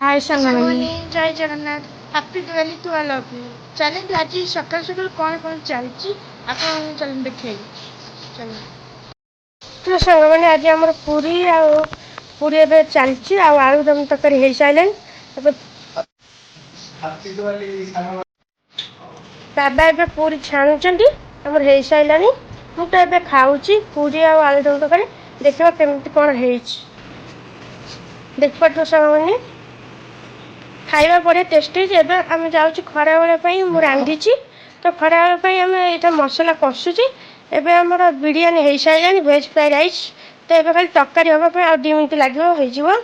हाय संगमनी। जय Jagannath happy Diwali to all of you. चलें आज सकाल सकाल कौन चलती आप चल देखे चल तो संगमनी आज आम पूरी पूरी एवं चलती आलुदम तरकारी हो सारे बाबा ए पूरी छाणुंट आमर हो सारा मुझे तो खाऊँ पूरी आलुदम तरकारी देखा केमती कौन हो देख पार संगमनी खाଇବା बड़े टेस्टी एवं आम जाऊँ खरा बेले मुझे रांधि तो खरा बेले आम यहाँ मसला कषुची एवं आमर बिरियानी हो सारे भेज फ्राए राइस तो ये खाली तरकारी हाँपाई आ 2 मिनट लगे हो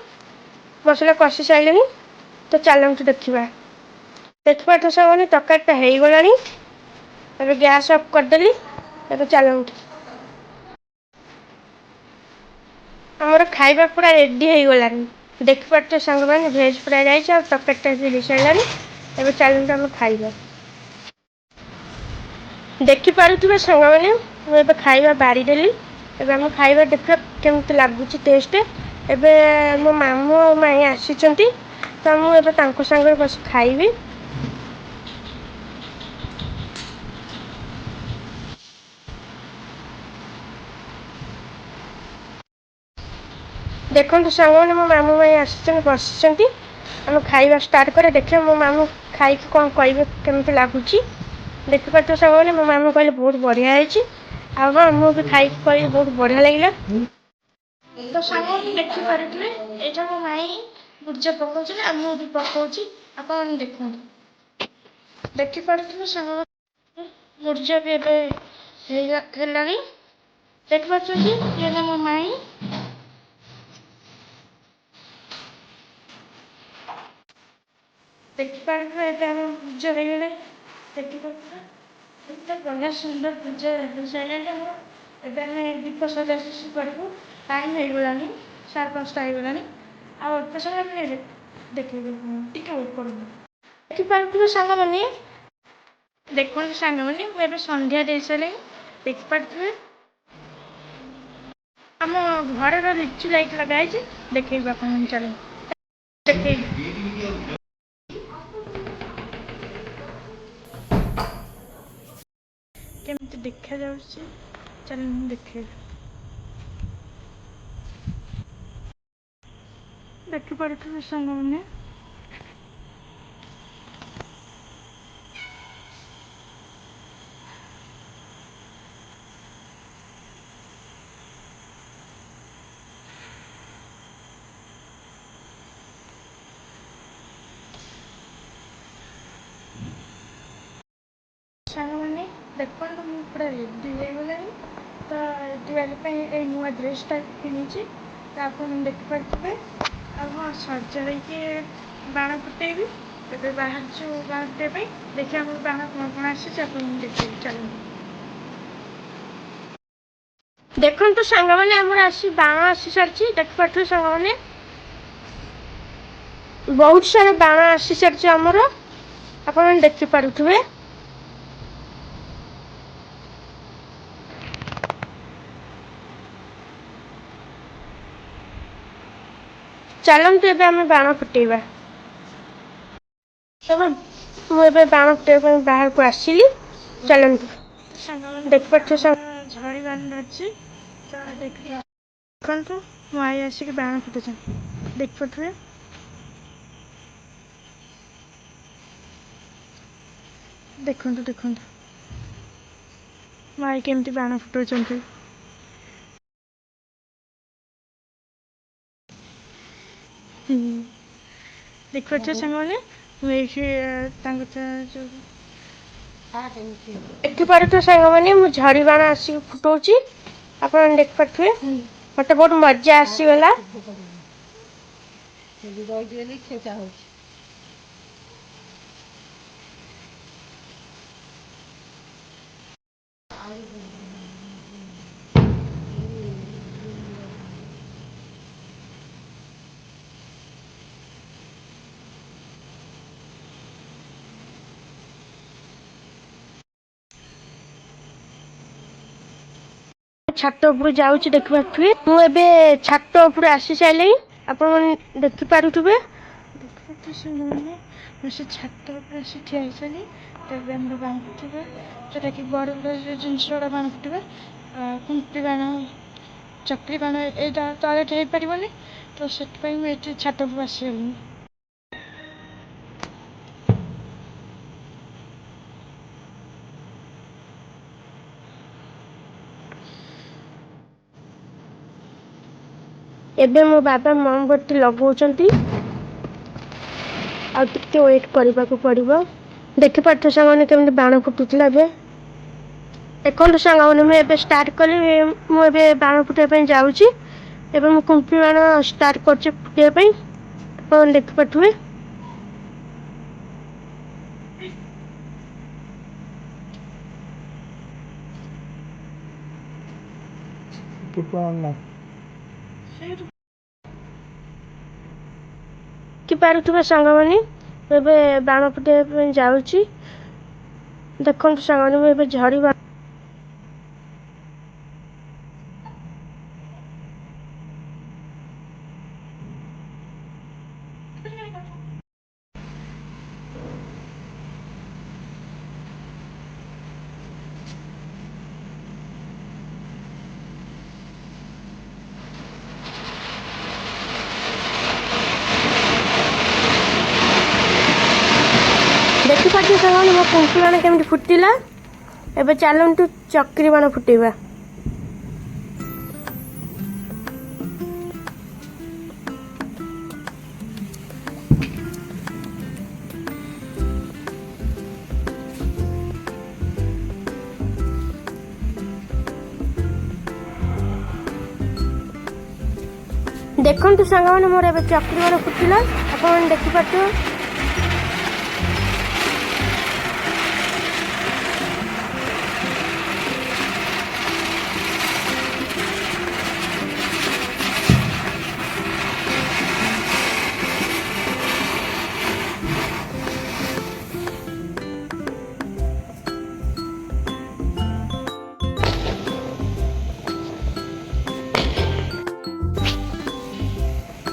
मसला कषि सारे तो चलते देखा देखा तो सब तरकारीटा हो गला एवं गैस अफ करदेली एवं चलते आमर खाଇବା पूरा रेडी हो गला देख पारे सांग मैंने भेज फ्राए राइस और तरकारीटा हो सारे एवं चलते आम खाइबा देखिपे सांग मैंने मुझे खाଇବା बारीदेली एवं आम खाଇବା देखा केमती लगुच टेस्ट एवं मो मामू माई आसी तो मुझे सांगे बस खाइबी देखो सांग मैंने मो मामू माई आसी बस आम खाଇବା स्टार्ट करे देखिए मो मामू खाई कौन कहे केमती लगुच देखिपे सांग मैंने मो मामू कहले बहुत बढ़िया है मुझे खाई कह बहुत बढ़िया लगे तो सांग देखिपे यहाँ मो माई बुर्जा पकाऊे मुझे पकाऊँ आप देखो देखिपे सांग मुर्जा भी एवं देख पारे मो माई देखिपे पूजा हो गले देखिए बढ़िया सुंदर पूजा हो सारे एवं दीप सजा करूँ टाइम हो गला 5:30 हो गला आते समय देखे देखिपे सांग मैंने देखो सांग मैंने मुझे संध्या दे सारे देखिपे आम घर लिचु लाइट लगाई देखे चल देखे केमती देखा जा चल देखे देखिपे सांग मैंने सांग मैंने देखो मुझे पूरा रेडी हो गला तो दिवाली नुआ ड्रेसटा किनी तो आप देखिपे हाँ सजा बाण फुटेबी ए बाहर बाण फुटे देखिए बाण कौन कौन आसी देखे चल देखो तो सांग मैंने आमर आसी बाण आसी सारी देखिपे सांग मैंने बहुत सारा बाण आसी सारी आमर आप देखिपे चलते आम बाण फुटेबा मुझे बाण फुटे बाहर को आसली चलते देख पारे झड़ी बाण अच्छी देखो मो आई आसिक बाण फुटे देख पारे देखो देखो माई केमती बाण फुटाऊँ देख पारे सांग मैंने देखिपे तो सांग मैंने मुझे झड़ी बाण आसिक फुटाऊँ आप देख पारे मत बहुत मजा आसीगला छात उपर जाऊँ देखिपे मुझे छात उपर आसी सारे आप देखिपे ଦେଖନ୍ତୁ ସାଙ୍ଗମାନେ ମୁଁ ସେ ଛାତ ଉପରେ ଆସି ଠିଆ ହେଇସାରି ତେବେ ଆମର ବାଣ ଫୁଟିବା ଯେଉଁଟାକି ବଡ଼ ବଡ଼ ଜିନିଷ ଗୁଡ଼ା ବାଣ ଫୁଟିବା କୁମ୍ପି ବାଣ ଚକ୍ରି ବାଣ ଏଇଟା ତଳେ ହେଇପାରିବନି ତ ସେଥିପାଇଁ ମୁଁ ଏଠି ଛାତ ଉପରକୁ ଆସିଗଲିଣି। ଏବେ ମୋ ବାବା ମହମବତୀ ଲଗାଉଛନ୍ତି। ଆଉ ଟିକେ ୱେଟ୍ କରିବାକୁ ପଡ଼ିବ। ଦେଖିପାରୁଥିବେ ସାଙ୍ଗମାନେ କେମିତି ବାଣ ଫୁଟୁଥିଲା ଏବେ। ଦେଖନ୍ତୁ ସାଙ୍ଗମାନେ ମୁଁ ଏବେ ଷ୍ଟାର୍ଟ କଲି। ମୁଁ ଏବେ ବାଣ ଫୁଟାଇବା ପାଇଁ ଯାଉଛି। ଏବେ ମୁଁ କୁମ୍ପି ବାଣ ଷ୍ଟାର୍ଟ କରୁଛି ଫୁଟାଇବା ପାଇଁ। ଆପଣ ଦେଖିପାରୁଥିବେ। ଦେଖିପାରୁଥିବେ ସାଙ୍ଗମାନେ ଏବେ ବାଣ ଫୁଟାଇବା ପାଇଁ ଯାଉଛି। ଦେଖନ୍ତୁ ସାଙ୍ଗମାନେ ମୁଁ ଏବେ ଝଡ଼ି ବାଣ ଦେଖିପାରୁଥିବେ ସାଙ୍ଗମାନେ ମୋ କୁମ୍ପି ବାଣ କେମିତି ଫୁଟିଲା। ଏବେ ଚାଲନ୍ତୁ ଚକ୍ରି ବାଣ ଫୁଟେଇବା। ଦେଖନ୍ତୁ ସାଙ୍ଗମାନେ ମୋର ଏବେ ଚକ୍ରି ବାଣ ଫୁଟିଲା। ଆପଣମାନେ ଦେଖିପାରୁଥିବେ।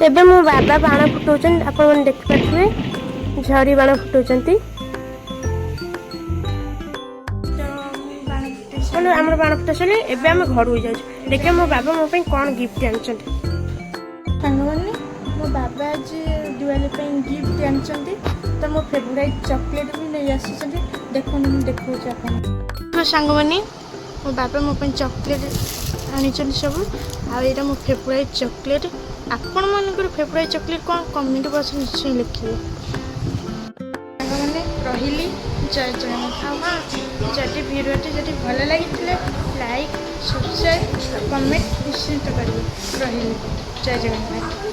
ଏବେ ମୋ ବାବା ବାଣ ଫୁଟାଉଛନ୍ତି। ଆପଣମାନେ ଦେଖିପାରୁଥିବେ ଝରି ବାଣ ଫୁଟାଉଛନ୍ତି। ଆମର ବାଣ ଫୁଟା ସରିଲେ ଏବେ ଆମେ ଘରକୁ ଯାଉଛୁ। ଦେଖିବା ମୋ ବାବା ମୋ ପାଇଁ କ'ଣ ଗିଫ୍ଟ ଆଣିଛନ୍ତି। ସାଙ୍ଗମାନେ ମୋ ବାବା ଆଜି ଦିୱାଲି ପାଇଁ ଗିଫ୍ଟ ଆଣିଛନ୍ତି। ତ ମୋ ଫେଭରାଇଟ୍ ଚକୋଲେଟ୍ ବି ନେଇ ଆସିଛନ୍ତି। ଦେଖନ୍ତୁ ମୁଁ ଦେଖାଉଛି ଆପଣଙ୍କୁ। ସାଙ୍ଗମାନେ ମୋ ବାବା ମୋ ପାଇଁ ଚକୋଲେଟ୍ ଆଣିଛନ୍ତି ସବୁ। ଆଉ ଏଇଟା ମୋ ଫେଭରାଇଟ୍ ଚକୋଲେଟ୍। ଆପଣମାନଙ୍କର ଫେଭରାଇଟ୍ ଚକୋଲେଟ୍ କ'ଣ କମେଣ୍ଟ ବକ୍ସରେ ନିଶ୍ଚୟ ଲେଖିବେ। ସାଙ୍ଗମାନେ ରହିଲି ଜୟ ଜଗନ୍ନାଥ। ଆଉ ହଁ, ଯଦି ଭିଡ଼ିଓଟି ଯଦି ଭଲ ଲାଗିଥିଲେ ଲାଇକ୍ ସବସ୍କ୍ରାଇବ୍ କମେଣ୍ଟ ନିଶ୍ଚିନ୍ତ କରିବେ। ରହିଲି ଜୟ ଜଗନ୍ନାଥ।